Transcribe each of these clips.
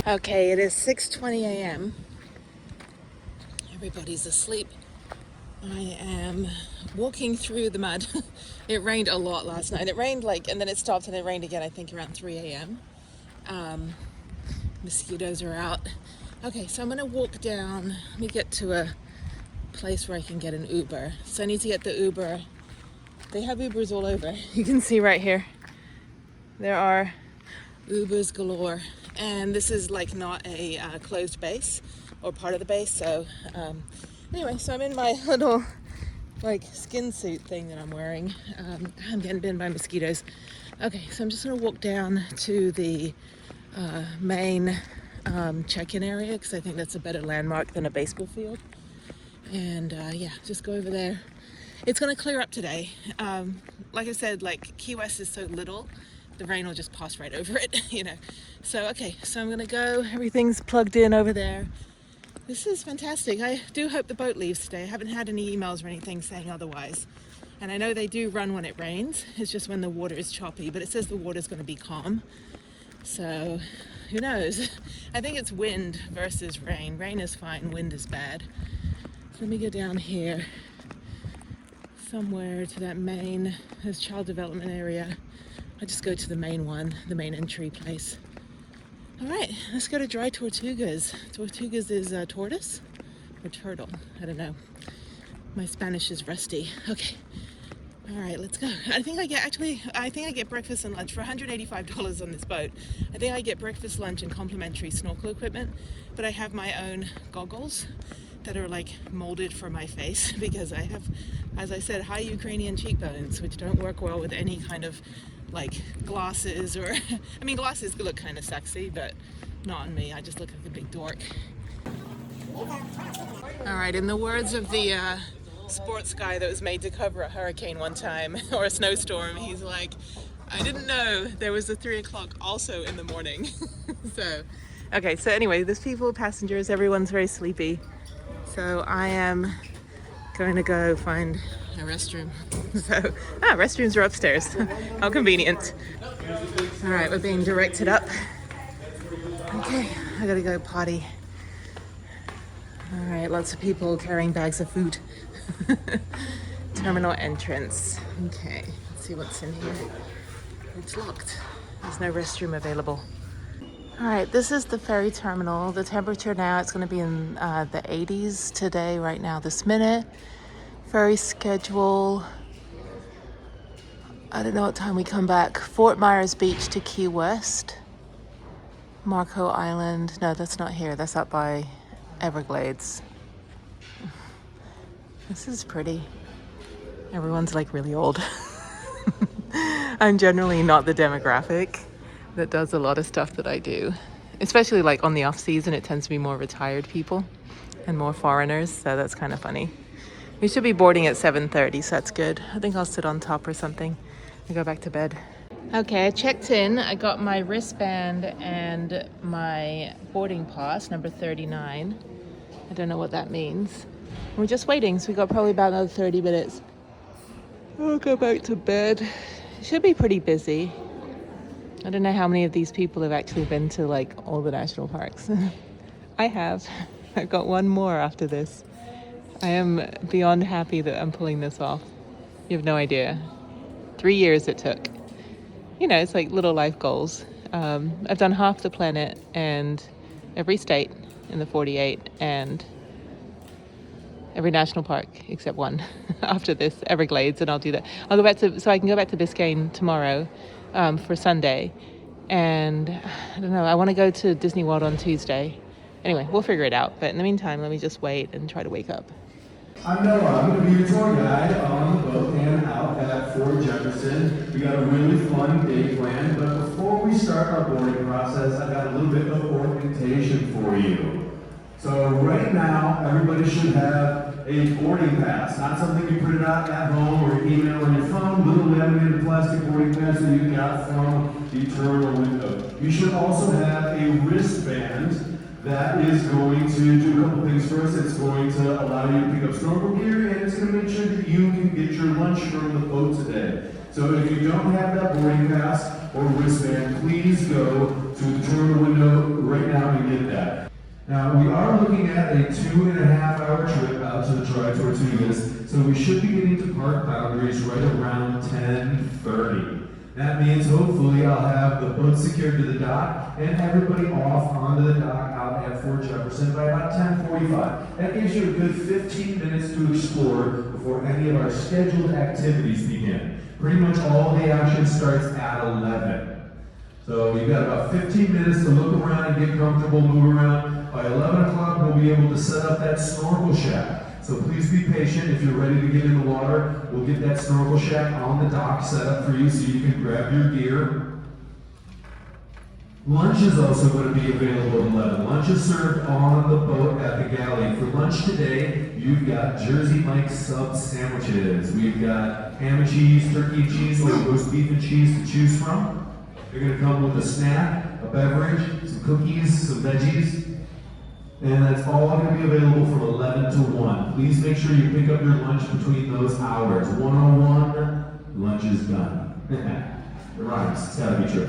Okay, it is 6:20 a.m. Everybody's asleep. I am walking through the mud. It rained a lot last night. It rained and then it stopped and it rained again, I think around 3 a.m. Mosquitoes are out. Okay, so I'm gonna walk down. Let me get to a place where I can get an Uber. So I need to get the Uber. They have Ubers all over. You can see right here. There are Ubers galore. And this is not a closed base or part of the base. So anyway, so I'm in my little skin suit thing that I'm wearing. I'm getting bitten by mosquitoes. Okay, so I'm just gonna walk down to the main check-in area because I think that's a better landmark than a baseball field. And yeah, just go over there. It's gonna clear up today. Like I said, Key West is so little, the rain will just pass right over it, So, okay, so I'm gonna go. Everything's plugged in over there. This is fantastic. I do hope the boat leaves today. I haven't had any emails or anything saying otherwise. And I know they do run when it rains. It's just when the water is choppy, but it says the water's gonna be calm. So, who knows? I think it's wind versus rain. Rain is fine, wind is bad. So let me go down here somewhere to that main, this child development area. I just go to the main one, the main entry place. All right, let's go to Dry Tortugas. Tortugas is a tortoise or turtle, I don't know. My Spanish is rusty. Okay, all right, let's go. I think I get breakfast and lunch for $185 on this boat. I think I get breakfast, lunch, and complimentary snorkel equipment, but I have my own goggles that are molded for my face because I have, as I said, high Ukrainian cheekbones, which don't work well with any kind of glasses or, I mean, glasses look kind of sexy, but not on me. I just look like a big dork. All right, in the words of the sports guy that was made to cover a hurricane one time or a snowstorm, he's like, I didn't know there was a 3 o'clock also in the morning. So, okay, so anyway, there's people, passengers, everyone's very sleepy. So I am going to go find a restroom. So, restrooms are upstairs. How convenient. All right, we're being directed up. Okay, I gotta go potty. All right, lots of people carrying bags of food. Terminal entrance. Okay, let's see what's in here. It's locked. There's no restroom available. All right, this is the ferry terminal. The temperature now, it's going to be in the 80s today, right now, this minute. Ferry schedule, I don't know what time we come back. Fort Myers Beach to Key West. Marco Island, no, that's not here. That's up by Everglades. This is pretty. Everyone's really old. I'm generally not the demographic that does a lot of stuff that I do, especially on the off season. It tends to be more retired people and more foreigners, so that's kind of funny. We should be boarding at 7:30, so that's good. I think I'll sit on top or something and go back to bed. Okay, I checked in. I got my wristband and my boarding pass, number 39. I don't know what that means. We're just waiting, so we got probably about another 30 minutes. I'll go back to bed. It should be pretty busy. I don't know how many of these people have actually been to all the national parks. I have. I've got one more after this. I am beyond happy that I'm pulling this off. You have no idea. 3 years it took. It's little life goals. I've done half the planet and every state in the 48 and every national park except one after this, Everglades, and I'll do that. I'll go back so I can go back to Biscayne tomorrow. For Sunday, and I don't know, I want to go to Disney World on Tuesday. Anyway, we'll figure it out, but in the meantime, let me just wait and try to wake up. I'm Noah. I'm going to be your tour guide on the boat and out at Fort Jefferson. We got a really fun day planned, but before we start our boarding process, I've got a little bit of orientation for you. So right now, everybody should have a boarding pass, not something you print out at home or email on your phone, little laminated plastic boarding pass that you got from the terminal window. You should also have a wristband that is going to do a couple things for us. It's going to allow you to pick up snorkel gear, and it's going to make sure that you can get your lunch from the boat today. So if you don't have that boarding pass or wristband, please go to the terminal window right now and Now, we are looking at a 2.5-hour trip out to the Tortugas, so we should be getting to park boundaries right around 10:30. That means hopefully I'll have the boat secured to the dock and everybody off onto the dock out at Fort Jefferson by about 10:45. That gives you a good 15 minutes to explore before any of our scheduled activities begin. Pretty much all the action starts at 11. So you've got about 15 minutes to look around and get comfortable, move around. By 11 o'clock, we'll be able to set up that snorkel shack. So please be patient. If you're ready to get in the water, we'll get that snorkel shack on the dock set up for you so you can grab your gear. Lunch is also going to be available at 11. Lunch is served on the boat at the galley. For lunch today, you've got Jersey Mike's sub sandwiches. We've got ham and cheese, turkey and cheese, like roast beef and cheese to choose from. They're going to come with a snack, a beverage, some cookies, some veggies. And that's all going to be available from 11 to 1. Please make sure you pick up your lunch between those hours. 1:01, lunch is done. It rhymes, it's got to be true.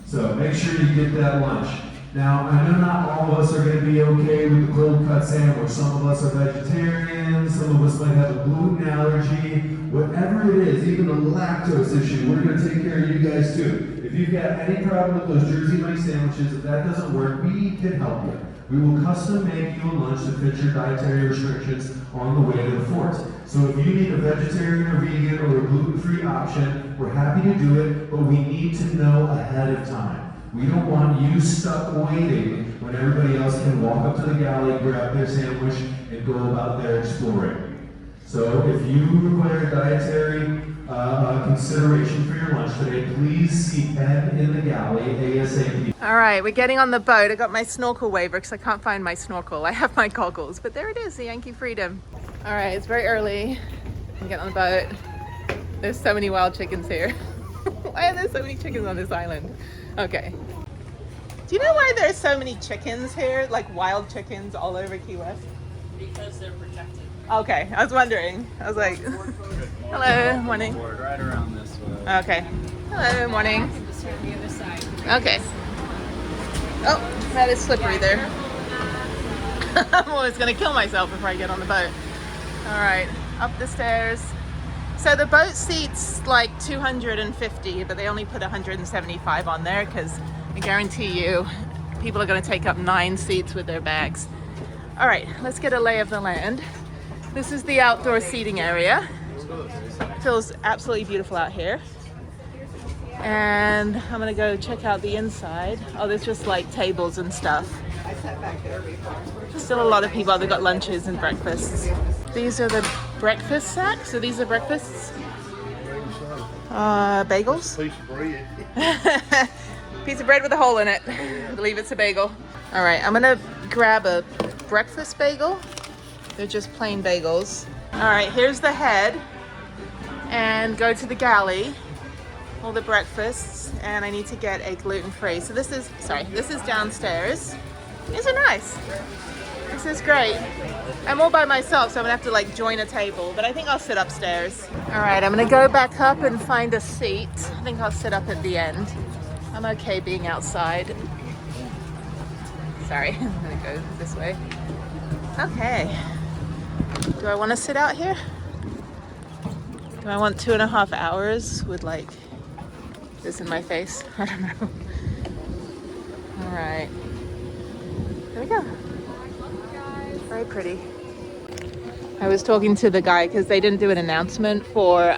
So make sure you get that lunch. Now, I know not all of us are going to be okay with the cold cut sandwich. Some of us are vegetarians, some of us might have a gluten allergy. Whatever it is, even a lactose issue, we're going to take care of you guys too. If you've got any problem with those Jersey Mike sandwiches, if that doesn't work, we can help you. We will custom make you a lunch that fits your dietary restrictions on the way to the fort. So if you need a vegetarian or vegan or a gluten-free option, we're happy to do it, but we need to know ahead of time. We don't want you stuck waiting when everybody else can walk up to the galley, grab their sandwich, and go about their exploring. So if you require dietary consideration for your lunch today, please see Ed in the galley ASAP. All right, we're getting on the boat. I got my snorkel waiver because I can't find my snorkel. I have my goggles, but there it is, the Yankee Freedom. All right, it's very early. I'm getting on the boat. There's so many wild chickens here. Why are there so many chickens on this island? Okay. Do you know why there's so many chickens here? Like wild chickens all over Key West? Because they're protected. Okay, I was wondering. I was like, hello, morning. Right around this way. Okay. Hello, morning. Just on the other side. Okay. Oh, that is slippery there. I'm always gonna kill myself before I get on the boat. All right, up the stairs. So the boat seats like 250, but they only put 175 on there because I guarantee you people are gonna take up 9 seats with their bags. All right, let's get a lay of the land. This is the outdoor seating area. Feels absolutely beautiful out here. And I'm gonna go check out the inside. Oh, there's just like tables and stuff. Still a lot of people, they've got lunches and breakfasts. These are the breakfast sacks. So these are breakfasts. Bagels. Piece of bread with a hole in it. I believe it's a bagel. All right, I'm gonna grab a breakfast bagel. They're just plain bagels. All right, here's the head. And go to the galley. All the breakfasts. And I need to get a gluten-free. So this is downstairs. These are nice. This is great. I'm all by myself, so I'm gonna have to like join a table, but I think I'll sit upstairs. All right, I'm gonna go back up and find a seat. I think I'll sit up at the end. I'm okay being outside. Sorry, I'm gonna go this way. Okay. Do I want to sit out here? Do I want 2.5 hours with like this in my face? I don't know. All right. There we go. Very pretty. I was talking to the guy because they didn't do an announcement for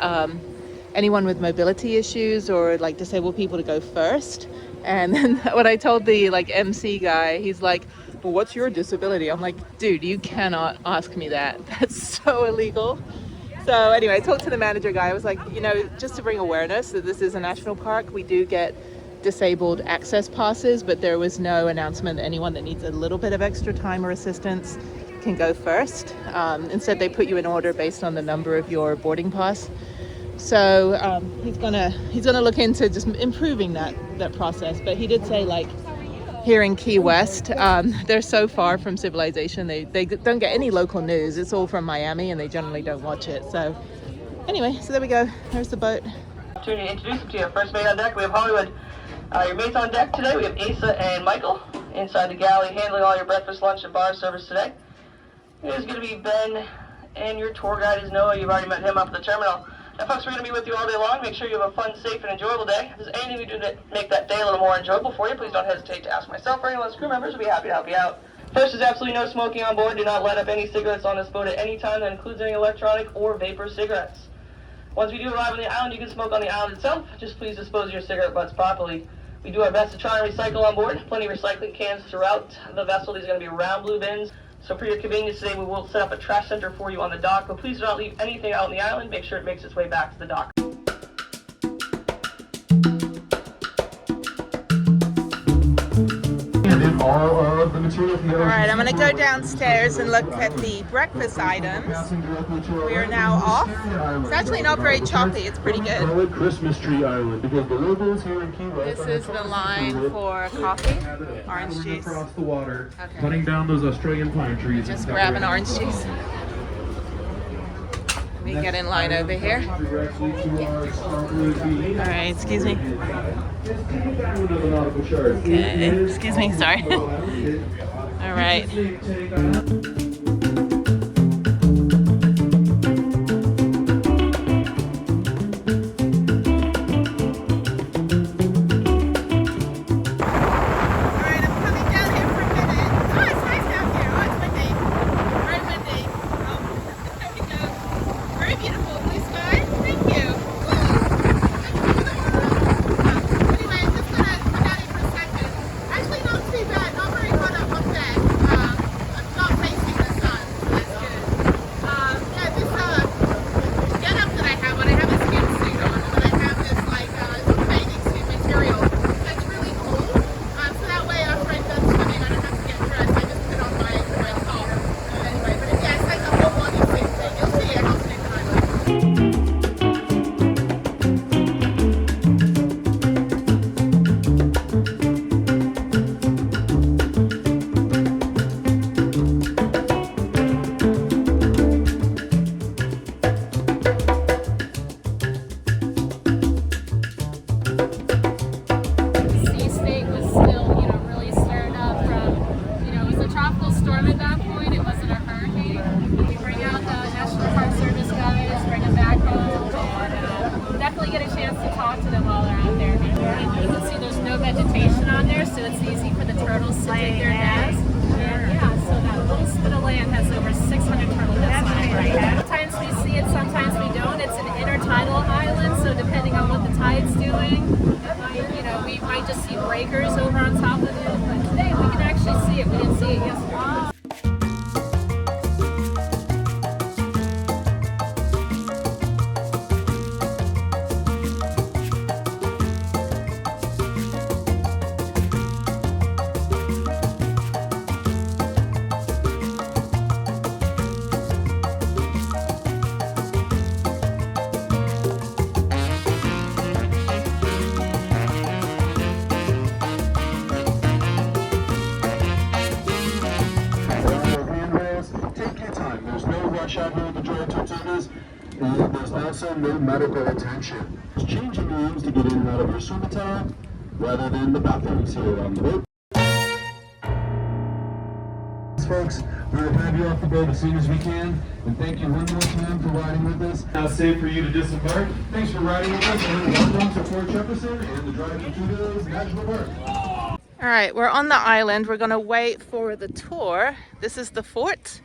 anyone with mobility issues or like disabled people to go first. And then when I told the like MC guy, he's like, well, what's your disability? I'm like, dude, you cannot ask me that. That's so illegal. So anyway, I talked to the manager guy. I was like, you know, just to bring awareness that this is a national park, we do get disabled access passes, but there was no announcement that anyone that needs a little bit of extra time or assistance can go first. Instead, they put you in order based on the number of your boarding pass. So he's gonna look into just improving that process. But he did say, like, here in Key West, they're so far from civilization. They don't get any local news. It's all from Miami, and they generally don't watch it. So anyway, so there we go. There's the boat. To introduce you to your first mate on deck, we have Hollywood. Your mates on deck today, we have Asa and Michael. inside the galley, handling all your breakfast, lunch, and bar service today. It is going to be Ben, and your tour guide is Noah. You've already met him up at the terminal. Now, folks, we're going to be with you all day long. Make sure you have a fun, safe, and enjoyable day. If there's anything we do to make that day a little more enjoyable for you, please don't hesitate to ask myself or any of those crew members. We'll be happy to help you out. First, there's absolutely no smoking on board. Do not light up any cigarettes on this boat at any time. That includes any electronic or vapor cigarettes. Once we do arrive on the island, you can smoke on the island itself. Just please dispose of your cigarette butts properly. We do our best to try and recycle on board. Plenty of recycling cans throughout the vessel. These are going to be round blue bins. So for your convenience today, we will set up a trash center for you on the dock. But please do not leave anything out on the island. Make sure it makes its way back to the dock. Alright, I'm going to go downstairs and look at the breakfast items. We are now off. It's actually not very choppy, it's pretty good. Christmas Tree Island because the locals here in Key West. This is the line for coffee, orange juice. Across the water, Okay. cutting down those Australian pine trees. Just grab an orange juice. We get in line over here. Alright, excuse me. Okay, excuse me, sorry. Alright. Out here at the Joy Tortugas, and there's also no medical attention. It's changing rooms to get in and out of your swim attire, rather than the bathrooms here on the boat. Folks, we will have you off the boat as soon as we can, and thank you one more time for riding with us. Now safe for you to disembark. Thanks for riding with us, and welcome to Fort Jefferson and the Dry Tortugas National Park. All right, we're on the island. We're gonna wait for the tour. This is the fort.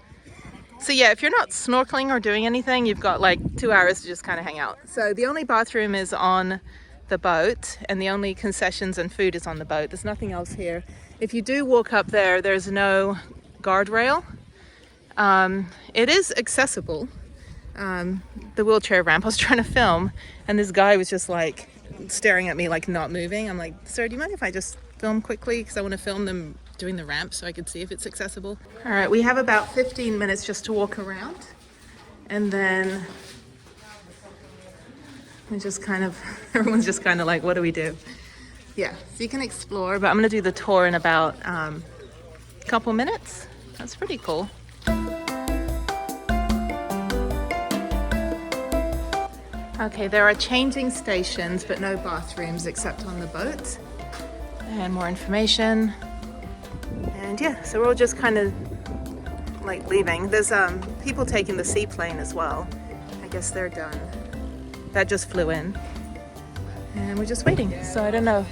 So yeah, if you're not snorkeling or doing anything, you've got like 2 hours to just kind of hang out. So the only bathroom is on the boat, and the only concessions and food is on the boat. There's nothing else here. If you do walk up there, there's no guardrail. It is accessible. The wheelchair ramp, I was trying to film, and this guy was just like staring at me like not moving. I'm like, sir, do you mind if I just film quickly? Because I want to film them doing the ramp so I could see if it's accessible. All right, we have about 15 minutes just to walk around, and then we just kind of, everyone's just kind of like, what do we do? Yeah, so you can explore, but I'm gonna do the tour in about a couple minutes. That's pretty cool. Okay, there are changing stations, but no bathrooms except on the boat. And more information. And yeah, so we're all just kind of like leaving. There's people taking the seaplane as well. I guess they're done. That just flew in. And we're just waiting. So I don't know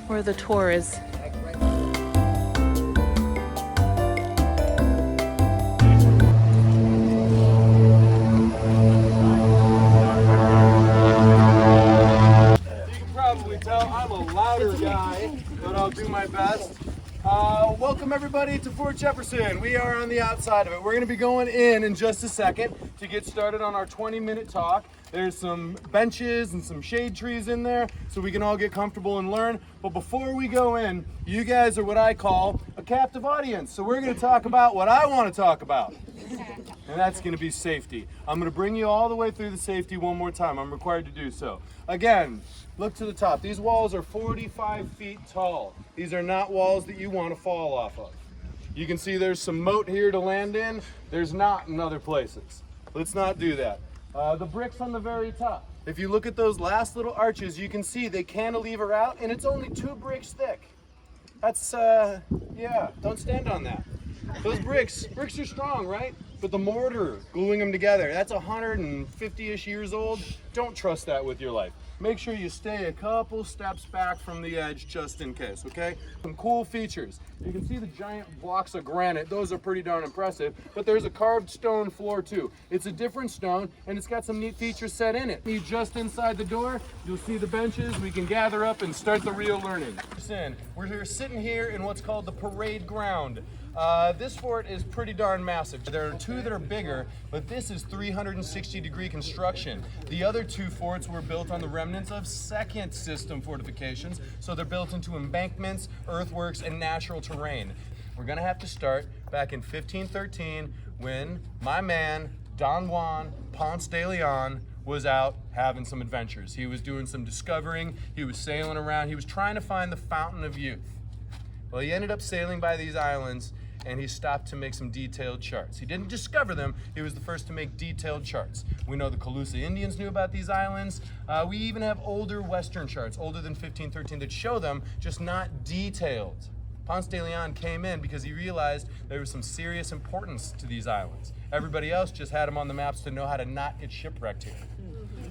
where the tour is. I'm a louder guy, but I'll do my best. Welcome everybody to Fort Jefferson. We are on the outside of it. We're going to be going in just a second to get started on our 20-minute talk. There's some benches and some shade trees in there so we can all get comfortable and learn. But before we go in, you guys are what I call a captive audience. So we're going to talk about what I want to talk about. And that's going to be safety. I'm going to bring you all the way through the safety one more time. I'm required to do so. Again, look to the top. These walls are 45 feet tall. These are not walls that you want to fall off of. You can see there's some moat here to land in. There's not in other places. Let's not do that. The bricks on the very top. If you look at those last little arches, you can see they cantilever out, and it's only 2 bricks thick. That's, yeah, don't stand on that. Those bricks are strong, right? But the mortar gluing them together, that's 150-ish years old. Don't trust that with your life. Make sure you stay a couple steps back from the edge just in case, okay? Some cool features. You can see the giant blocks of granite. Those are pretty darn impressive, but there's a carved stone floor too. It's a different stone, and it's got some neat features set in it. Just inside the door, you'll see the benches. We can gather up and start the real learning. We're sitting here in what's called the parade ground. This fort is pretty darn massive. There are 2 that are bigger, but this is 360-degree construction. The other 2 forts were built on the remnants of second system fortifications, so they're built into embankments, earthworks, and natural terrain. We're gonna have to start back in 1513 when my man, Don Juan Ponce de Leon, was out having some adventures. He was doing some discovering, he was sailing around, he was trying to find the fountain of youth. Well, he ended up sailing by these islands, and he stopped to make some detailed charts. He didn't discover them, he was the first to make detailed charts. We know the Calusa Indians knew about these islands. We even have older Western charts, older than 1513, that show them, just not detailed. Ponce de Leon came in because he realized there was some serious importance to these islands. Everybody else just had them on the maps to know how to not get shipwrecked here.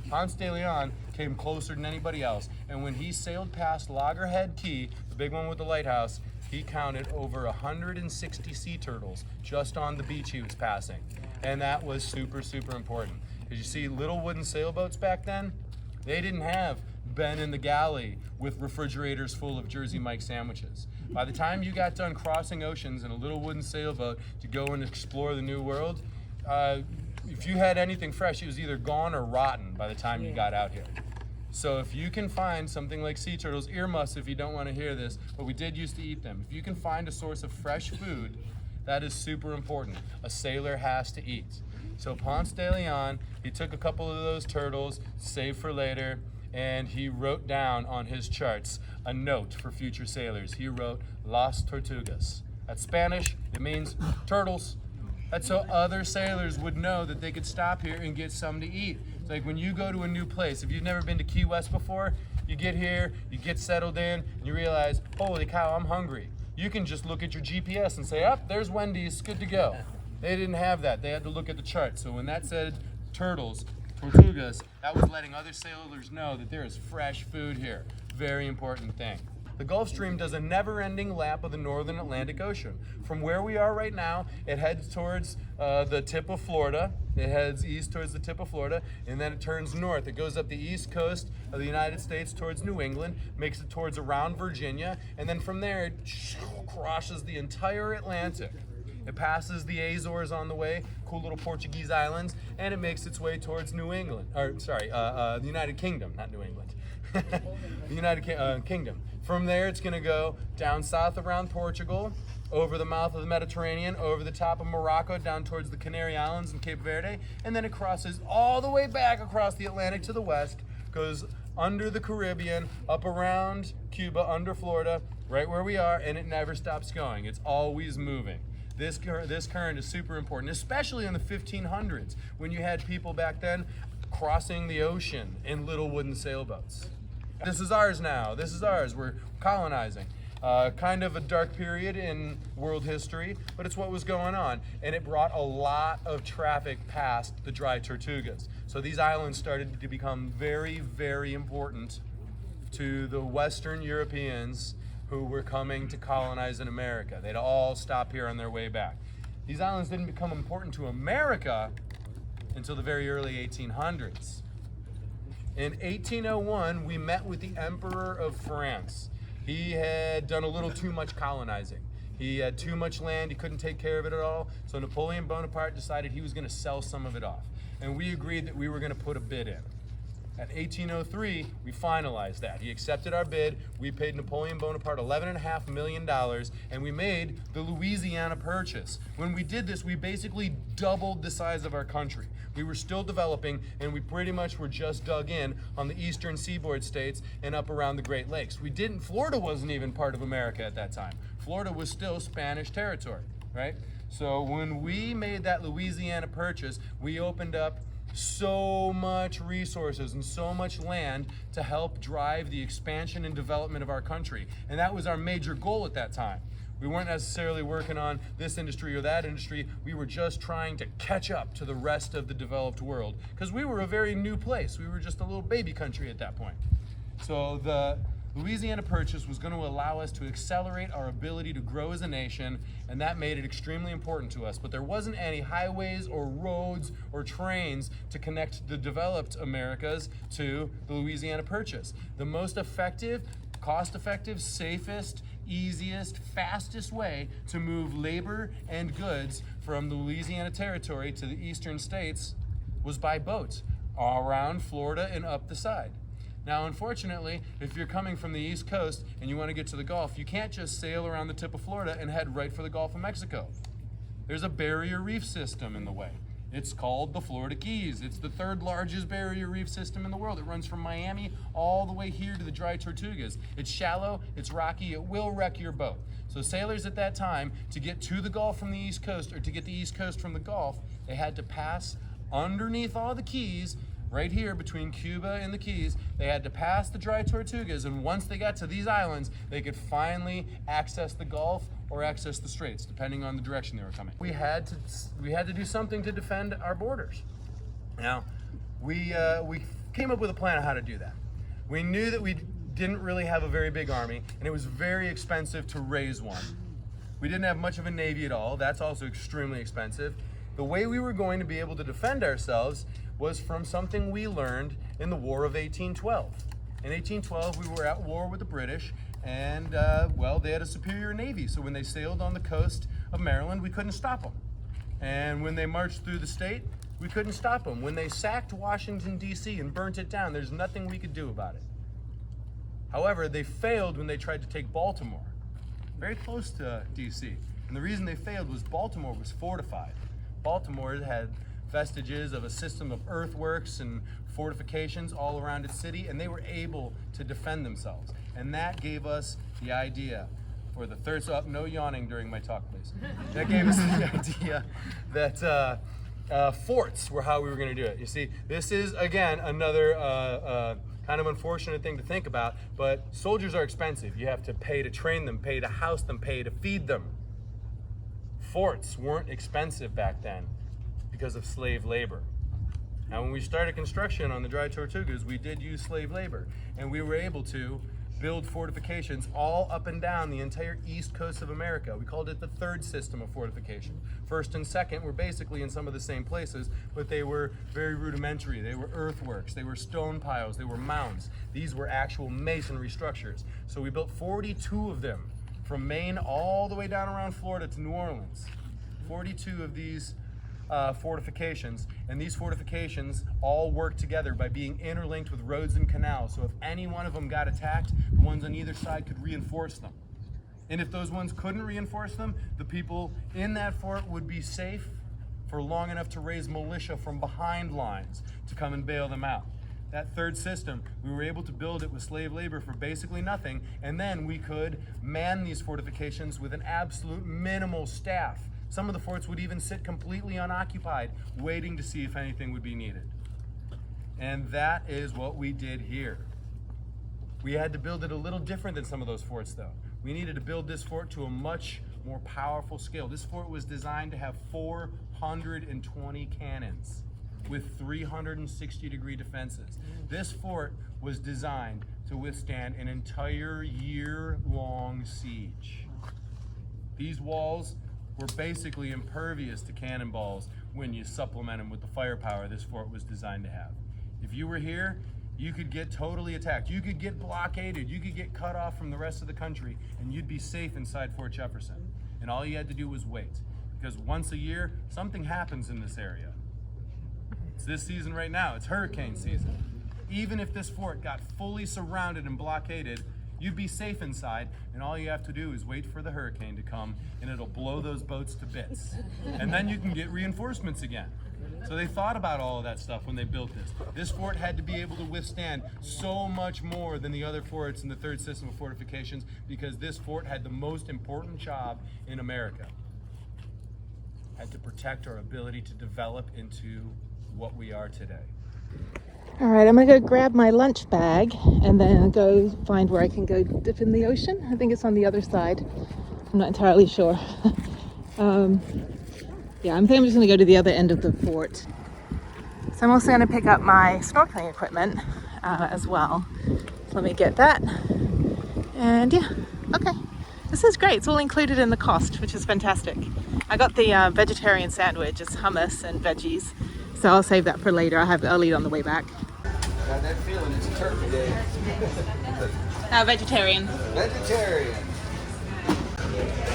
Ponce de Leon came closer than anybody else, and when he sailed past Loggerhead Key, the big one with the lighthouse, he counted over 160 sea turtles just on the beach he was passing. And that was super, super important. As you see, little wooden sailboats back then, they didn't have Ben in the galley with refrigerators full of Jersey Mike sandwiches. By the time you got done crossing oceans in a little wooden sailboat to go and explore the new world, if you had anything fresh, it was either gone or rotten by the time you got out here. So if you can find something like sea turtles, earmuffs if you don't want to hear this, but we did used to eat them. If you can find a source of fresh food, that is super important. A sailor has to eat. So Ponce de Leon, he took a couple of those turtles, saved for later, and he wrote down on his charts a note for future sailors. He wrote, Las Tortugas. That's Spanish, it means turtles. That's so other sailors would know that they could stop here and get something to eat. It's like when you go to a new place, if you've never been to Key West before, you get here, you get settled in, and you realize, holy cow, I'm hungry. You can just look at your GPS and say, oh, there's Wendy's, good to go. They didn't have that. They had to look at the chart. So when that said turtles, tortugas, that was letting other sailors know that there is fresh food here. Very important thing. The Gulf Stream does a never-ending lap of the northern Atlantic Ocean. From where we are right now, it heads towards the tip of Florida. It heads east towards the tip of Florida, and then it turns north. It goes up the east coast of the United States towards New England, makes it towards around Virginia, and then from there, it crosses the entire Atlantic. It passes the Azores on the way, cool little Portuguese islands, and it makes its way towards New England, or sorry, the United Kingdom, not New England. The United Kingdom. From there, it's gonna go down south around Portugal, over the mouth of the Mediterranean, over the top of Morocco, down towards the Canary Islands and Cape Verde, and then it crosses all the way back across the Atlantic to the west, goes under the Caribbean, up around Cuba, under Florida, right where we are, and it never stops going. It's always moving. This current is super important, especially in the 1500s, when you had people back then crossing the ocean in little wooden sailboats. This is ours now. This is ours. We're colonizing. Kind of a dark period in world history, but it's what was going on. And it brought a lot of traffic past the dry Tortugas. So these islands started to become very, very important to the Western Europeans who were coming to colonize in America. They'd all stop here on their way back. These islands didn't become important to America until the very early 1800s. In 1801, we met with the Emperor of France. He had done a little too much colonizing. He had too much land, he couldn't take care of it at all, so Napoleon Bonaparte decided he was going to sell some of it off. And we agreed that we were going to put a bid in. At 1803, we finalized that. He accepted our bid, we paid Napoleon Bonaparte $11.5 million, and we made the Louisiana Purchase. When we did this, we basically doubled the size of our country. We were still developing, and we pretty much were just dug in on the eastern seaboard states and up around the Great Lakes. Florida wasn't even part of America at that time. Florida was still Spanish territory, right? So when we made that Louisiana Purchase, we opened up so much resources and so much land to help drive the expansion and development of our country. And that was our major goal at that time. We weren't necessarily working on this industry or that industry. We were just trying to catch up to the rest of the developed world because we were a very new place. We were just a little baby country at that point. So the Louisiana Purchase was going to allow us to accelerate our ability to grow as a nation, and that made it extremely important to us. But there wasn't any highways or roads or trains to connect the developed Americas to the Louisiana Purchase. The most effective, cost-effective, safest, easiest, fastest way to move labor and goods from the Louisiana Territory to the eastern states was by boat around Florida and up the side. Now, unfortunately, if you're coming from the East Coast and you want to get to the Gulf, you can't just sail around the tip of Florida and head right for the Gulf of Mexico. There's a barrier reef system in the way. It's called the Florida Keys. It's the third largest barrier reef system in the world. It runs from Miami all the way here to the dry Tortugas. It's shallow, it's rocky, it will wreck your boat. So sailors at that time, to get to the Gulf from the East Coast or to get the East Coast from the Gulf, they had to pass underneath all the keys. Right here between Cuba and the Keys, they had to pass the dry Tortugas, and once they got to these islands, they could finally access the Gulf or access the Straits, depending on the direction they were coming. We had to do something to defend our borders. Now, we came up with a plan on how to do that. We knew that we didn't really have a very big army, and it was very expensive to raise one. We didn't have much of a navy at all. That's also extremely expensive. The way we were going to be able to defend ourselves was from something we learned in the War of 1812. In 1812, we were at war with the British, and well, they had a superior navy, so when they sailed on the coast of Maryland, we couldn't stop them. And when they marched through the state, we couldn't stop them. When they sacked Washington, D.C. and burnt it down, there's nothing we could do about it. However, they failed when they tried to take Baltimore, very close to D.C. And the reason they failed was Baltimore was fortified. Baltimore had vestiges of a system of earthworks and fortifications all around its city, and they were able to defend themselves. And that gave us the idea for the third, so no yawning during my talk, please. That gave us the idea that forts were how we were going to do it. You see, this is, again, another kind of unfortunate thing to think about, but soldiers are expensive. You have to pay to train them, pay to house them, pay to feed them. Forts weren't expensive back then because of slave labor. Now, when we started construction on the dry Tortugas, we did use slave labor, and we were able to build fortifications all up and down the entire east coast of America. We called it the third system of fortification. First and second were basically in some of the same places, but they were very rudimentary. They were earthworks, they were stone piles, they were mounds. These were actual masonry structures. So we built 42 of them from Maine all the way down around Florida to New Orleans. 42 of these fortifications, and these fortifications all work together by being interlinked with roads and canals. So if any one of them got attacked, the ones on either side could reinforce them. And if those ones couldn't reinforce them, the people in that fort would be safe for long enough to raise militia from behind lines to come and bail them out. That third system, we were able to build it with slave labor for basically nothing, and then we could man these fortifications with an absolute minimal staff. Some of the forts would even sit completely unoccupied, waiting to see if anything would be needed. And that is what we did here. We had to build it a little different than some of those forts, though. we needed to build this fort to a much more powerful scale. This fort was designed to have 420 cannons with 360-degree defenses. This fort was designed to withstand an entire year-long siege. These walls were basically impervious to cannonballs when you supplement them with the firepower this fort was designed to have. If you were here, you could get totally attacked. You could get blockaded. You could get cut off from the rest of the country, and you'd be safe inside Fort Jefferson. And all you had to do was wait, because once a year, something happens in this area. It's this season right now. It's hurricane season. Even if this fort got fully surrounded and blockaded, you'd be safe inside, and all you have to do is wait for the hurricane to come, and it'll blow those boats to bits. And then you can get reinforcements again. So they thought about all of that stuff when they built this. This fort had to be able to withstand so much more than the other forts in the third system of fortifications, because this fort had the most important job in America. Had to protect our ability to develop into what we are today. All right, I'm gonna go grab my lunch bag and then go find where I can go dip in the ocean. I think it's on the other side. I'm not entirely sure. Yeah, I think I'm just gonna go to the other end of the fort. So I'm also gonna pick up my snorkeling equipment as well. So let me get that. And yeah, okay. This is great. It's all included in the cost, which is fantastic. I got the vegetarian sandwich. It's hummus and veggies. So I'll save that for later. I'll eat on the way back. Got that feeling it's turkey day. Vegetarian. Vegetarian.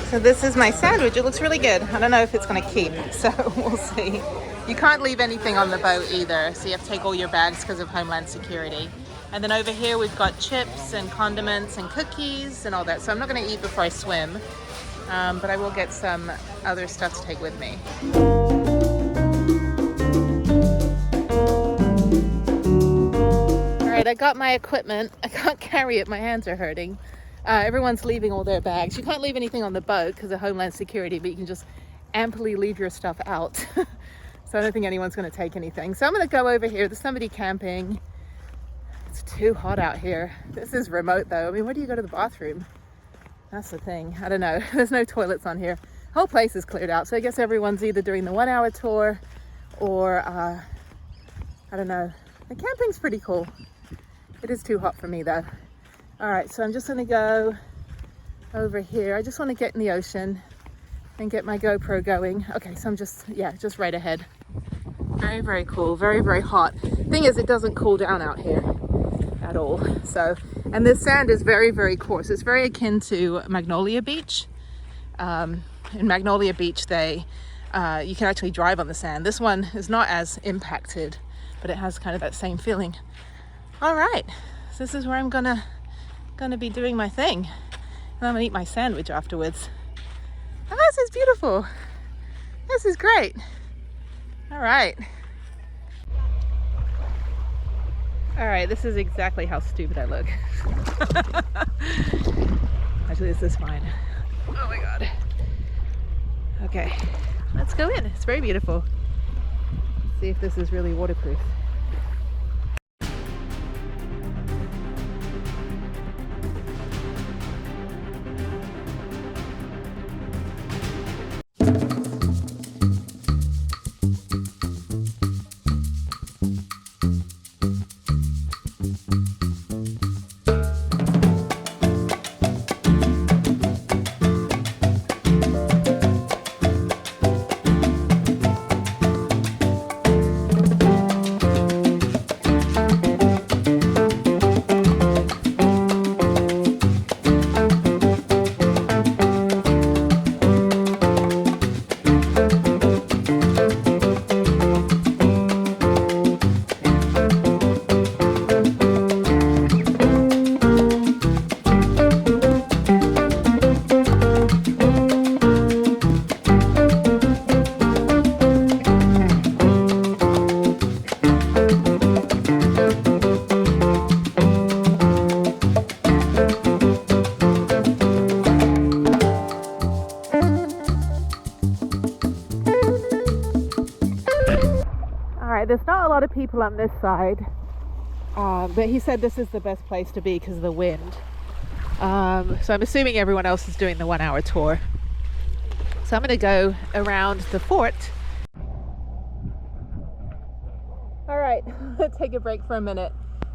So this is my sandwich. It looks really good. I don't know if it's going to keep, so we'll see. You can't leave anything on the boat either, so you have to take all your bags because of Homeland Security. And then over here we've got chips and condiments and cookies and all that. So I'm not going to eat before I swim, but I will get some other stuff to take with me. All right, I got my equipment. I can't carry it. My hands are hurting. Everyone's leaving all their bags. You can't leave anything on the boat because of Homeland Security, but you can just amply leave your stuff out. So I don't think anyone's going to take anything. So I'm going to go over here. There's somebody camping. It's too hot out here. This is remote though. I mean, where do you go to the bathroom? That's the thing. I don't know. There's no toilets on here. The whole place is cleared out. So I guess everyone's either doing the 1 hour tour or, I don't know. The camping's pretty cool. It is too hot for me though. All right, so I'm just gonna go over here. I just wanna get in the ocean and get my GoPro going. Okay, so I'm just right ahead. Very, very cool, very, very hot. Thing is, it doesn't cool down out here at all. So, and this sand is very, very coarse. It's very akin to Magnolia Beach. In Magnolia Beach, you can actually drive on the sand. This one is not as impacted, but it has kind of that same feeling. All right, so this is where I'm gonna be doing my thing. And I'm gonna eat my sandwich afterwards. Oh, this is beautiful. This is great. All right. All right, this is exactly how stupid I look. Actually, this is fine. Oh my God. Okay, let's go in. It's very beautiful. Let's see if this is really waterproof. There's not a lot of people on this side, but he said this is the best place to be because of the wind. So I'm assuming everyone else is doing the 1 hour tour. So I'm going to go around the fort. All right, let's take a break for a minute.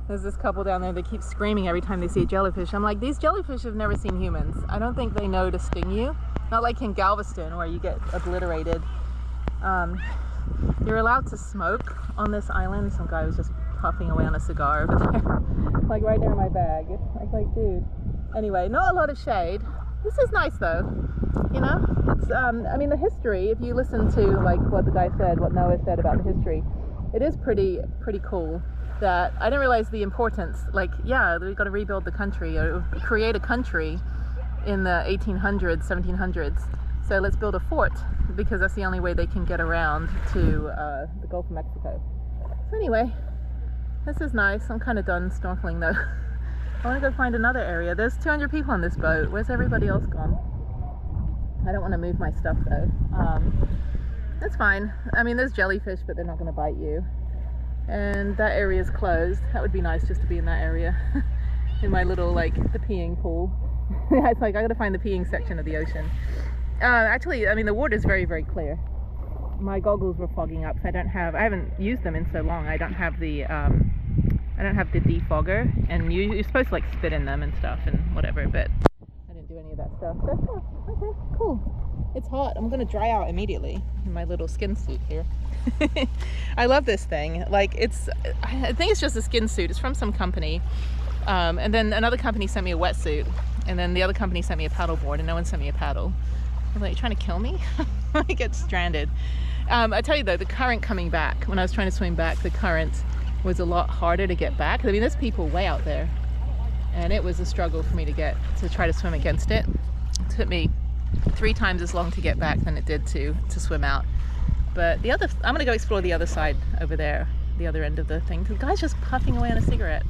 There's this couple down there that keep screaming every time they see a jellyfish. I'm like, these jellyfish have never seen humans. I don't think they know to sting you. Not like in Galveston where you get obliterated. You're allowed to smoke on this island. Some guy was just puffing away on a cigar over there. Like right there in my bag. I was like, dude. Anyway, not a lot of shade. This is nice though. You know? It's, I mean, the history, if you listen to like what the guy said, what Noah said about the history, it is pretty cool. That I didn't realize the importance. Like, yeah, we've got to rebuild the country or create a country in the 1800s, 1700s. So let's build a fort because that's the only way they can get around to the Gulf of Mexico. So anyway, this is nice. I'm kind of done snorkeling though. I want to go find another area. There's 200 people on this boat. Where's everybody else gone? I don't want to move my stuff though. That's fine. I mean, there's jellyfish, but they're not going to bite you. And that area is closed. That would be nice just to be in that area. In my little, like, the peeing pool. It's like, I gotta find the peeing section of the ocean. Actually, I mean, the water is very clear. My goggles were fogging up, so I haven't used them in so long. I don't have the defogger, and you're supposed to like spit in them and stuff and whatever, but I didn't do any of that stuff. So, oh, okay, cool. It's hot. I'm gonna dry out immediately in my little skin suit here. I love this thing. Like, I think it's just a skin suit. It's from some company. And then another company sent me a wetsuit, and then the other company sent me a paddleboard, and no one sent me a paddle. I was like, you trying to kill me? I get stranded. I tell you though, the current coming back, when I was trying to swim back, the current was a lot harder to get back. I mean, there's people way out there, and it was a struggle for me to try to swim against it. It took me 3 times as long to get back than it did to swim out. But I'm gonna go explore the other side over there, the other end of the thing. The guy's just puffing away on a cigarette.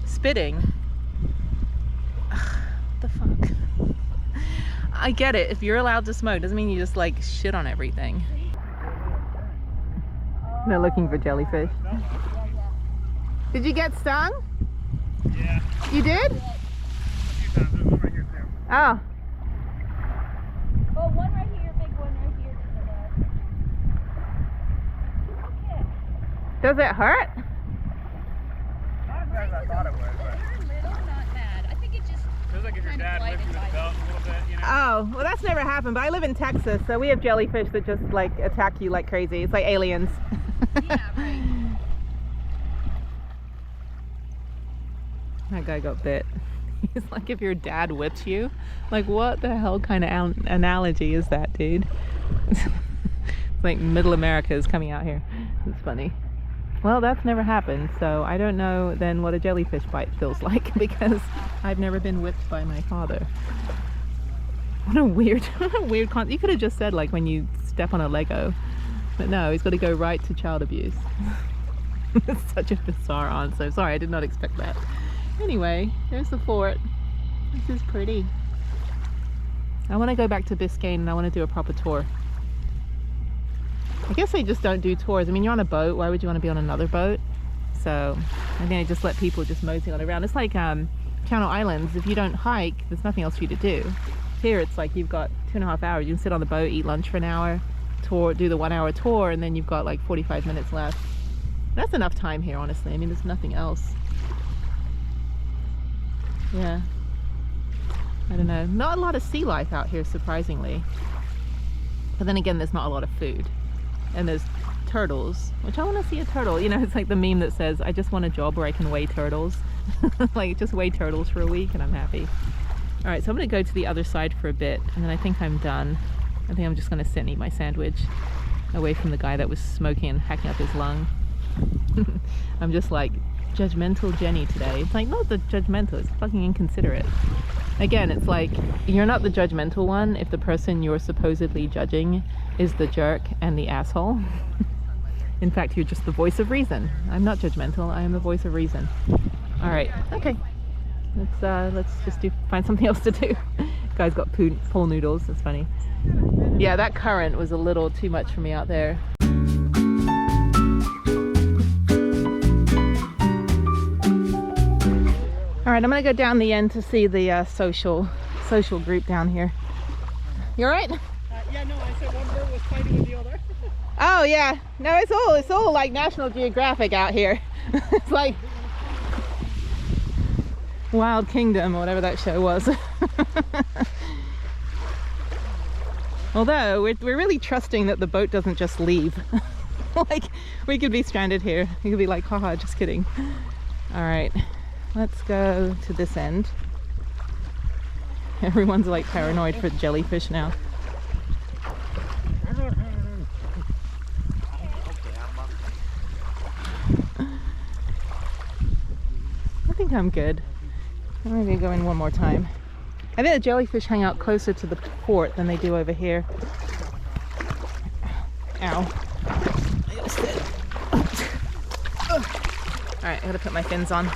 Spitting. Ugh, what the fuck? I get it. If you're allowed to smoke, doesn't mean you just like shit on everything. They're looking for jellyfish. Did you get stung? Yeah. You did? A few times. There's one right here too. Oh. Oh, one right here, big one right here. Does it hurt? Not as bad as I thought it would, but Little, not bad. I think it just feels like if your dad lifted his belt a little bit, you know. Oh, well that's never happened, but I live in Texas, so we have jellyfish that just like attack you like crazy. It's like aliens. yeah, right. That guy got bit. He's like, if your dad whips you, like what the hell kind of analogy is that, dude? It's like middle America is coming out here. It's funny. Well, that's never happened, so I don't know then what a jellyfish bite feels like because I've never been whipped by my father. What a weird concept. You could have just said like when you step on a Lego, but no, he's got to go right to child abuse. It's such a bizarre answer. Sorry, I did not expect that. Anyway, there's the fort. This is pretty. I want to go back to Biscayne and I want to do a proper tour. I guess they just don't do tours. I mean, you're on a boat. Why would you want to be on another boat? So I think I just let people just mosey on around. It's like Channel Islands. If you don't hike, there's nothing else for you to do. Here, it's like you've got 2.5 hours. You can sit on the boat, eat lunch for an hour, tour, do the 1 hour tour, and then you've got like 45 minutes left. That's enough time here, honestly. I mean, there's nothing else. Yeah. I don't know. Not a lot of sea life out here, surprisingly. But then again, there's not a lot of food. And there's turtles, which I want to see a turtle. You know, it's like the meme that says, I just want a job where I can weigh turtles. Like, just weigh turtles for a week and I'm happy. All right, so I'm going to go to the other side for a bit, and then I think I'm done. I think I'm just going to sit and eat my sandwich away from the guy that was smoking and hacking up his lung. I'm just like judgmental Jenny today. It's like, not the judgmental, it's fucking inconsiderate. Again, it's like, you're not the judgmental one if the person you're supposedly judging is the jerk and the asshole. In fact, you're just the voice of reason. I'm not judgmental, I am the voice of reason. All right, okay. Let's just find something else to do. Guy's got pool noodles, that's funny. Yeah, that current was a little too much for me out there. All right, I'm gonna go down the end to see the social group down here. You all right? Yeah, no, I said one bird was fighting with the other. Oh yeah, no, it's all like National Geographic out here. It's like Wild Kingdom or whatever that show was. Although we're really trusting that the boat doesn't just leave. Like we could be stranded here. We could be like, haha, just kidding. All right, let's go to this end. Everyone's like paranoid for jellyfish now. I think I'm good. I'm gonna go in one more time. I think the jellyfish hang out closer to the port than they do over here. Ow. I gotta sit. Alright, I gotta put my fins on.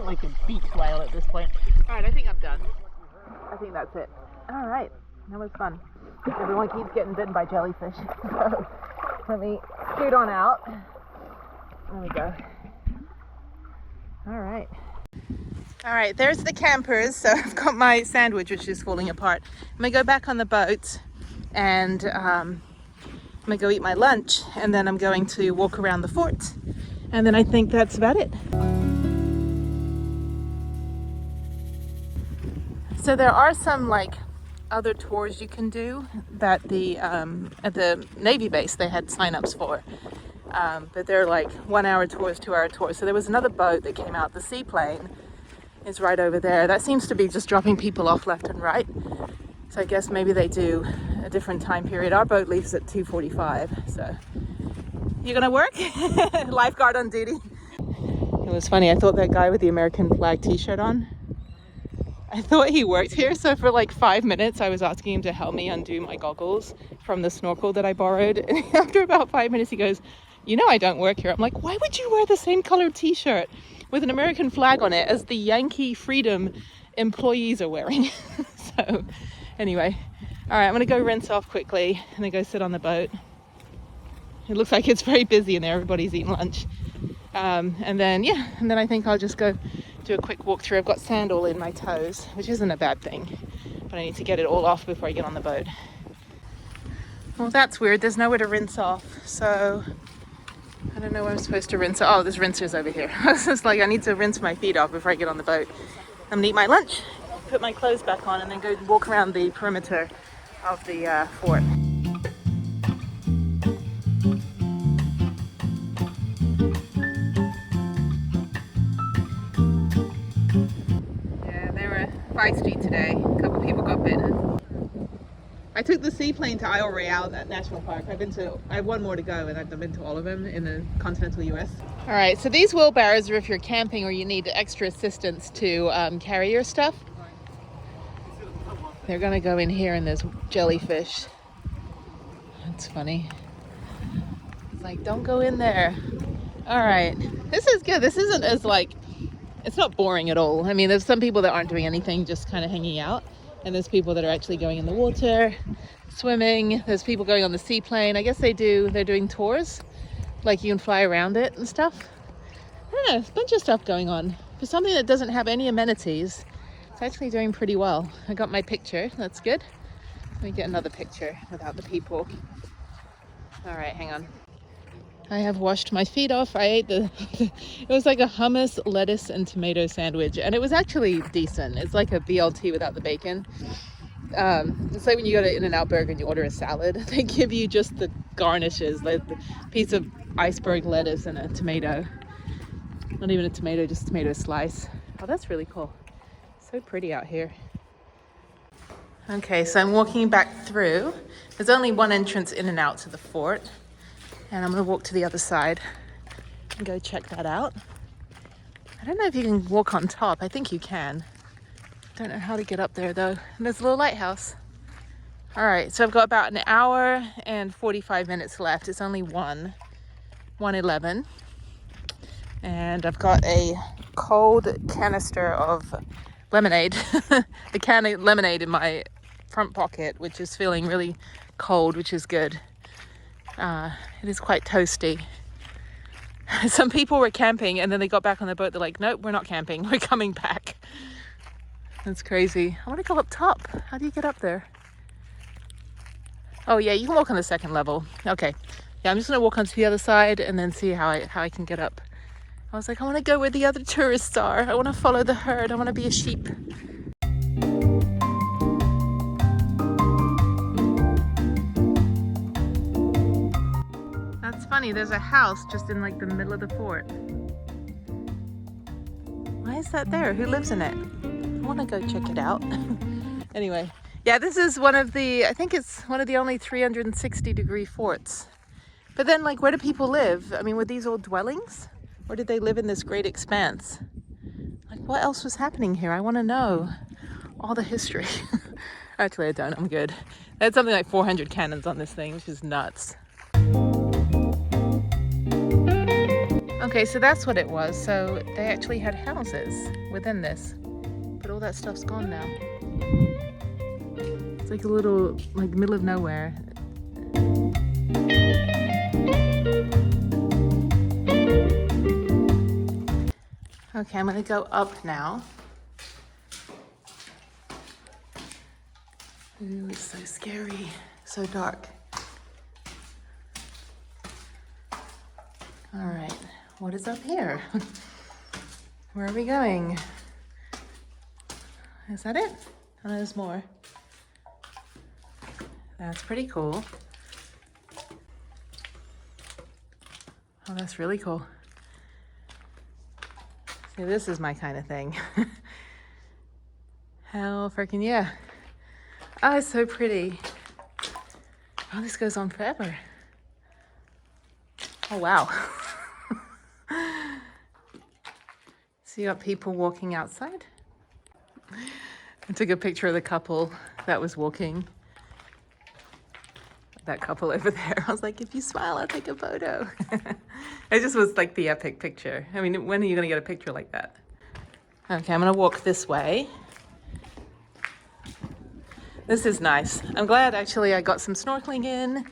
Like a beach whale at this point. Alright, I think I'm done. I think that's it. Alright, that was fun. Everyone keeps getting bitten by jellyfish. So let me scoot on out. There we go. Alright. Alright, there's the campers. So I've got my sandwich, which is falling apart. I'm gonna go back on the boat and I'm gonna go eat my lunch, and then I'm going to walk around the fort. And then I think that's about it. So there are some like other tours you can do that the at the Navy base they had sign-ups for, but they're like 1 hour tours, 2 hour tours. So there was another boat that came out. The seaplane is right over there. That seems to be just dropping people off left and right. So I guess maybe they do a different time period. Our boat leaves at 2:45. So you gonna work? Lifeguard on duty. It was funny. I thought that guy with the American flag t-shirt on, I thought he worked here. So for like 5 minutes, I was asking him to help me undo my goggles from the snorkel that I borrowed. And after about 5 minutes, he goes, "You know, I don't work here." I'm like, "Why would you wear the same colored t-shirt with an American flag on it as the Yankee Freedom employees are wearing?" So anyway, all right, I'm gonna go rinse off quickly and then go sit on the boat. It looks like it's very busy in there. Everybody's eating lunch. And then I think I'll just go do a quick walk through. I've got sand all in my toes, which isn't a bad thing, but I need to get it all off before I get on the boat. Well, that's weird. There's nowhere to rinse off, so I don't know where I'm supposed to rinse. Oh, there's rinsers over here. I was just like, I need to rinse my feet off before I get on the boat. I'm gonna eat my lunch, put my clothes back on, and then go walk around the perimeter of the fort. Feisty today. A couple people got bitten. I took the seaplane to Isle Royale, that national park. I have one more to go, and I've been to all of them in the continental US. All right, so these wheelbarrows are if you're camping or you need extra assistance to carry your stuff. They're gonna go in here, and there's jellyfish. That's funny. It's like, don't go in there. All right, this is good. This isn't as like, it's not boring at all. I mean, there's some people that aren't doing anything, just kind of hanging out. And there's people that are actually going in the water, swimming. There's people going on the seaplane. I guess they're doing tours. Like you can fly around it and stuff. I don't know, there's a bunch of stuff going on. For something that doesn't have any amenities, it's actually doing pretty well. I got my picture, that's good. Let me get another picture without the people. All right, hang on. I have washed my feet off. I ate it was like a hummus, lettuce, and tomato sandwich, and it was actually decent. It's like a BLT without the bacon. It's like when you go to In-N-Out Burger and you order a salad. They give you just the garnishes, like the piece of iceberg lettuce and a tomato. Not even a tomato, just a tomato slice. Oh, that's really cool. So pretty out here. Okay, so I'm walking back through. There's only one entrance in and out to the fort. And I'm gonna walk to the other side and go check that out. I don't know if you can walk on top. I think you can. Don't know how to get up there though. And there's a little lighthouse. All right, so I've got about an hour and 45 minutes left. It's only 1:11. And I've got a cold canister of lemonade, a can of lemonade in my front pocket, which is feeling really cold, which is good. It is quite toasty. Some people were camping and then they got back on the boat. They're like, nope, we're not camping. We're coming back. That's crazy. I want to go up top. How do you get up there? Oh yeah, you can walk on the second level. Okay. Yeah, I'm just going to walk onto the other side and then see how I can get up. I was like, I want to go where the other tourists are. I want to follow the herd. I want to be a sheep. That's funny. There's a house just in like the middle of the fort. Why is that there? Who lives in it? I want to go check it out. Anyway, yeah, this is one of the, I think it's one of the only 360-degree forts. But then, like, where do people live? I mean, were these all dwellings? Or did they live in this great expanse? Like, what else was happening here? I want to know all the history. Actually, I don't. I'm good. They had something like 400 cannons on this thing, which is nuts. Okay, so that's what it was. So they actually had houses within this. But all that stuff's gone now. It's like a little, like, middle of nowhere. Okay, I'm gonna go up now. Ooh, it's so scary, so dark. All right, what is up here? Where are we going? Is that it? Oh, no, there's more. That's pretty cool. Oh, that's really cool. See, this is my kind of thing. Hell freaking yeah. Oh, it's so pretty. Oh, this goes on forever. Oh, wow. So you got people walking outside. I took a picture of the couple that was walking. That couple over there. I was like, if you smile, I'll take a photo. It just was like the epic picture. I mean, when are you gonna get a picture like that? Okay, I'm gonna walk this way. This is nice. I'm glad actually I got some snorkeling in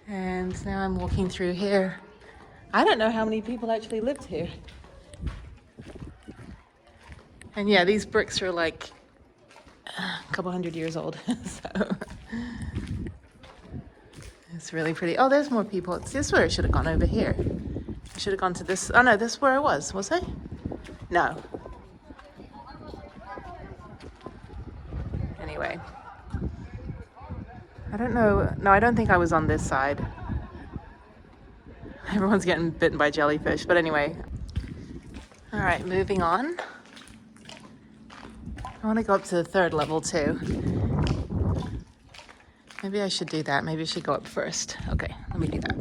and now I'm walking through here. I don't know how many people actually lived here. And yeah, these bricks are like a couple hundred years old, so. It's really pretty. Oh, there's more people. It's this where I should have gone over here. I should have gone to this. Oh no, this is where I was I? No. Anyway. I don't know. No, I don't think I was on this side. Everyone's getting bitten by jellyfish. But anyway. All right, moving on. I want to go up to the third level too. Maybe I should do that. Maybe I should go up first. Okay, let me do that.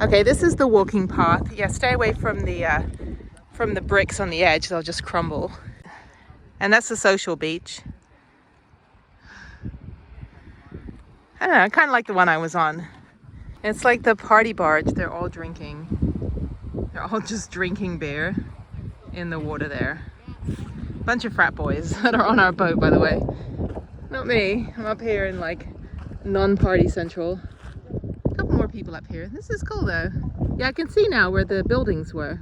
Okay, this is the walking path. Yeah, stay away from the bricks on the edge. They'll just crumble. And that's the social beach. I don't know, I kind of like the one I was on. It's like the party barge. They're all drinking. They're all just drinking beer in the water there. Bunch of frat boys that are on our boat, by the way. Not me. I'm up here in like non-party central. A couple more people up here. This is cool though. Yeah, I can see now where the buildings were.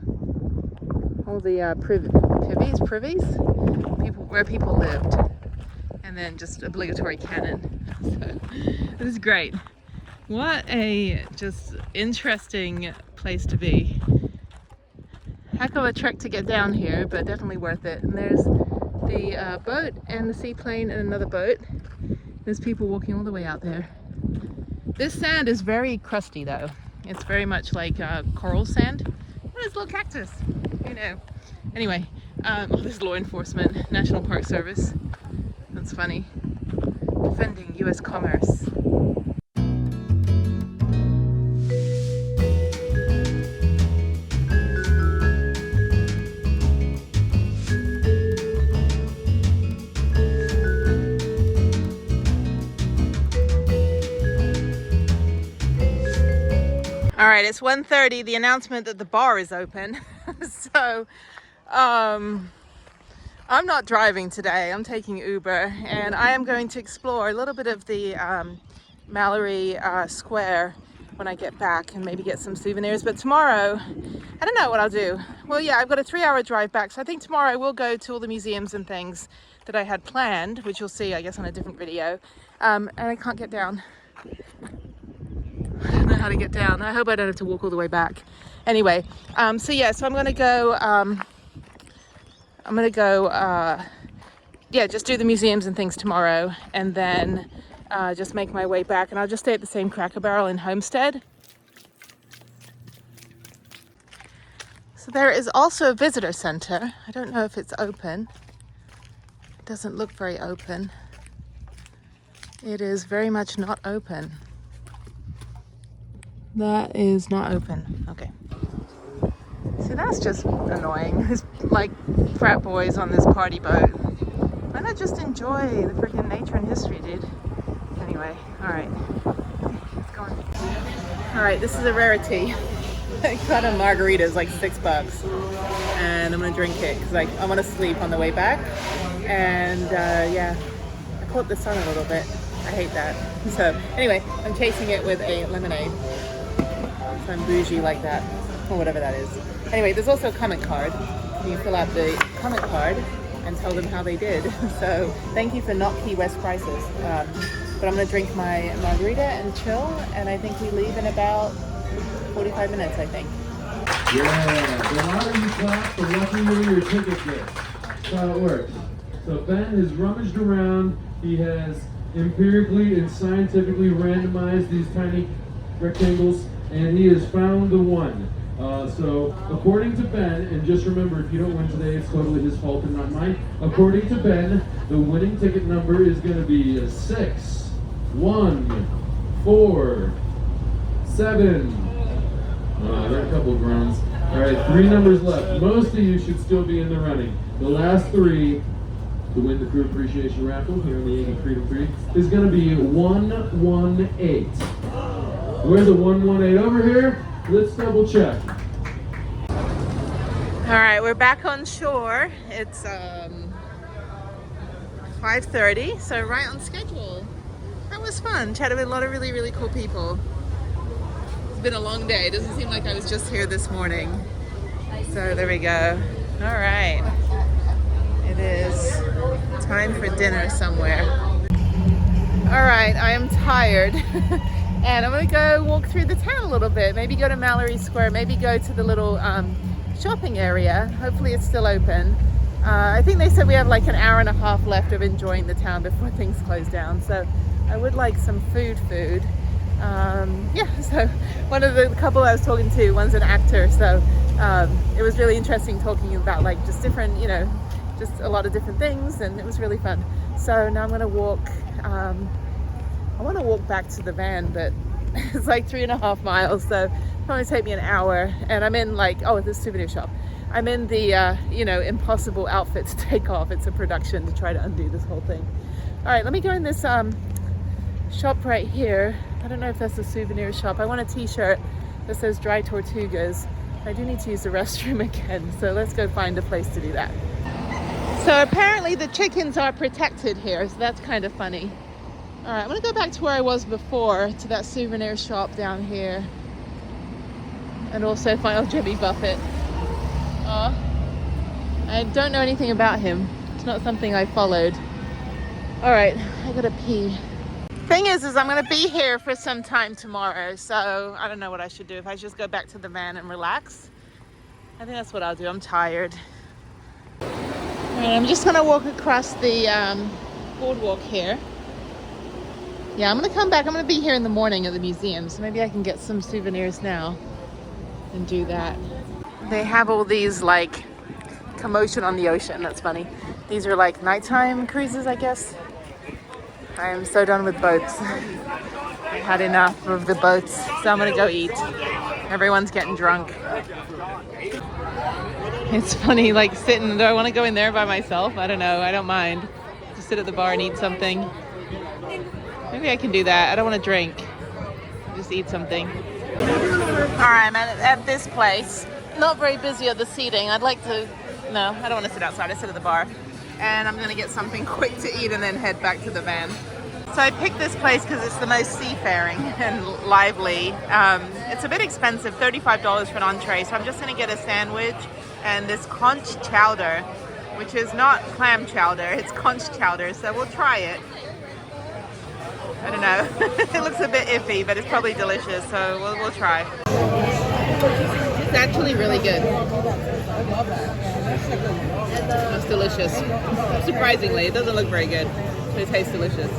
All the privies? People, where people lived. And then just obligatory cannon. So, this is great. What a just interesting place to be. Heck of a trek to get down here, but definitely worth it. And there's the boat and the seaplane and another boat. There's people walking all the way out there. This sand is very crusty though. It's very much like coral sand. What is a little cactus? You know. Anyway, this is law enforcement, National Park Service. That's funny. defending US commerce. All right, it's 1:30, the announcement that the bar is open. So, I'm not driving today, I'm taking Uber, and I am going to explore a little bit of the Mallory Square when I get back and maybe get some souvenirs. But tomorrow, I don't know what I'll do. Well, yeah, I've got a 3-hour drive back, so I think tomorrow I will go to all the museums and things that I had planned, which you'll see, I guess, on a different video. And I can't get down. I don't know how to get down. I hope I don't have to walk all the way back. Anyway, so yeah, so I'm gonna go, yeah, just do the museums and things tomorrow, and then just make my way back, and I'll just stay at the same Cracker Barrel in Homestead. So there is also a visitor center. I don't know if it's open. It doesn't look very open. It is very much not open. That is not open. Okay. See, that's just annoying. There's like frat boys on this party boat. Why not just enjoy the freaking nature and history, dude? Anyway, alright. Let's go on. Alright, this is a rarity. I got a margarita, it's like $6. And I'm gonna drink it because like I want to sleep on the way back. And yeah, I caught the sun a little bit. I hate that. So anyway, I'm chasing it with a lemonade. So I'm bougie like that, or whatever that is. Anyway, there's also a comment card. You fill out the comment card and tell them how they did. So thank you for not Key West prices. But I'm gonna drink my margarita and chill, and I think we leave in about 45 minutes, I think. Yeah, the louder you clap, the luckier your ticket gets. That's how it works. So Ben has rummaged around. He has empirically and scientifically randomized these tiny rectangles, and he has found the one. So according to Ben, and just remember, if you don't win today, it's totally his fault and not mine. According to Ben, the winning ticket number is going to be 6, 1, 4, 7. There are a couple of groans. All right, 3 numbers left. Most of you should still be in the running. The last 3 to win the crew appreciation raffle here in the Yankee Freedom 3 is going to be 118. Where's the 118 over here? Let's double check. All right, we're back on shore. It's 5:30, so right on schedule. That was fun. Chatted with a lot of really, really cool people. It's been a long day. It doesn't seem like I was just here this morning. So there we go. All right. It is time for dinner somewhere. All right, I am tired. And I'm gonna go walk through the town a little bit. Maybe go to Mallory Square, maybe go to the little shopping area. Hopefully it's still open. I think they said we have like an hour and a half left of enjoying the town before things close down. So I would like some food. Yeah, so one of the couple I was talking to, one's an actor. So it was really interesting talking about like just different, you know, just a lot of different things, and it was really fun. So now I'm gonna walk, I want to walk back to the van, but it's like 3.5 miles, so it'll probably take me an hour. And I'm in like, oh, this souvenir shop. I'm in the, you know, impossible outfit to take off. It's a production to try to undo this whole thing. All right, let me go in this shop right here. I don't know if that's a souvenir shop. I want a t-shirt that says Dry Tortugas. I do need to use the restroom again, so let's go find a place to do that. So apparently the chickens are protected here, so that's kind of funny. All right, I'm gonna go back to where I was before, to that souvenir shop down here. And also find Jimmy Buffett. I don't know anything about him. It's not something I followed. All right, I gotta pee. Thing is I'm gonna be here for some time tomorrow, so I don't know what I should do. If I just go back to the van and relax, I think that's what I'll do. I'm tired. All right, I'm just gonna walk across the boardwalk here. Yeah, I'm gonna come back. I'm gonna be here in the morning at the museum, so maybe I can get some souvenirs now and do that. They have all these like commotion on the ocean. That's funny. These are like nighttime cruises, I guess. I am so done with boats. I had enough of the boats, so I'm gonna go eat. Everyone's getting drunk. It's funny, like sitting, do I want to go in there by myself? I don't know, I don't mind. Just sit at the bar and eat something. Maybe I can do that. I don't want to drink. Just eat something. Alright, I'm at this place. Not very busy at the seating. I'd like to, no, I don't want to sit outside. I sit at the bar. And I'm gonna get something quick to eat and then head back to the van. So I picked this place because it's the most seafaring and lively. It's a bit expensive, $35 for an entree. So I'm just gonna get a sandwich and this conch chowder, which is not clam chowder, it's conch chowder. So we'll try it. I don't know. It looks a bit iffy, but it's probably delicious. So we'll try. It's actually really good. It's delicious. Surprisingly, it doesn't look very good, but it tastes delicious.